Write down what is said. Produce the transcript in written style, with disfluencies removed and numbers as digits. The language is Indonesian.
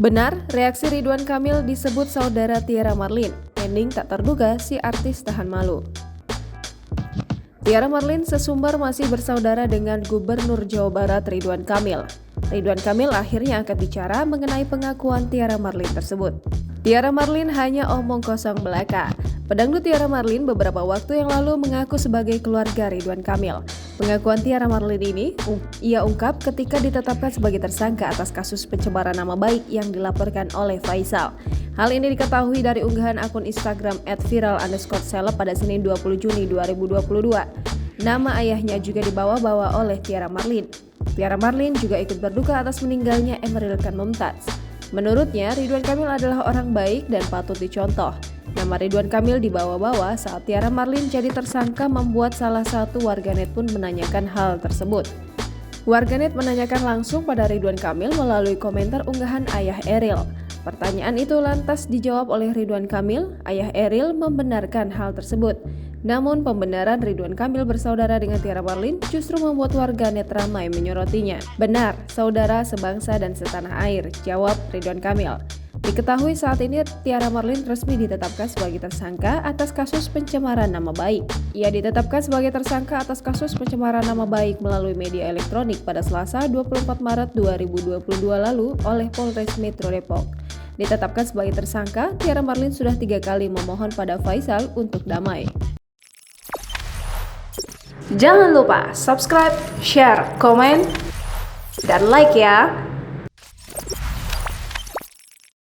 Benar, reaksi Ridwan Kamil disebut saudara Tiara Marlin. Ending tak terduga si artis tahan malu. Tiara Marlin sesumbar masih bersaudara dengan Gubernur Jawa Barat Ridwan Kamil. Ridwan Kamil akhirnya angkat bicara mengenai pengakuan Tiara Marlin tersebut. Tiara Marlin hanya omong kosong belaka. Pedangdut Tiara Marlin beberapa waktu yang lalu mengaku sebagai keluarga Ridwan Kamil. Pengakuan Tiara Marlin ini ia ungkap ketika ditetapkan sebagai tersangka atas kasus pencemaran nama baik yang dilaporkan oleh Faisal. Hal ini diketahui dari unggahan akun Instagram @viral_celeb pada Senin 20 Juni 2022. Nama ayahnya juga dibawa-bawa oleh Tiara Marlin. Tiara Marlin juga ikut berduka atas meninggalnya Emeril Khan Mumtaz. Menurutnya, Ridwan Kamil adalah orang baik dan patut dicontoh. Nama Ridwan Kamil dibawa-bawa saat Tiara Marlin jadi tersangka membuat salah satu warganet pun menanyakan hal tersebut. Warganet menanyakan langsung pada Ridwan Kamil melalui komentar unggahan ayah Eril. Pertanyaan itu lantas dijawab oleh Ridwan Kamil. Ayah Eril membenarkan hal tersebut. Namun pembenaran Ridwan Kamil bersaudara dengan Tiara Marlin justru membuat warganet ramai menyorotinya. Benar, saudara sebangsa dan setanah air, jawab Ridwan Kamil. Diketahui saat ini Tiara Marlin resmi ditetapkan sebagai tersangka atas kasus pencemaran nama baik. Ia ditetapkan sebagai tersangka atas kasus pencemaran nama baik melalui media elektronik pada Selasa 24 Maret 2022 lalu oleh Polres Metro Depok. Ditetapkan sebagai tersangka, Tiara Marlin sudah 3 kali memohon pada Faisal untuk damai. Jangan lupa subscribe, share, komen, dan like ya!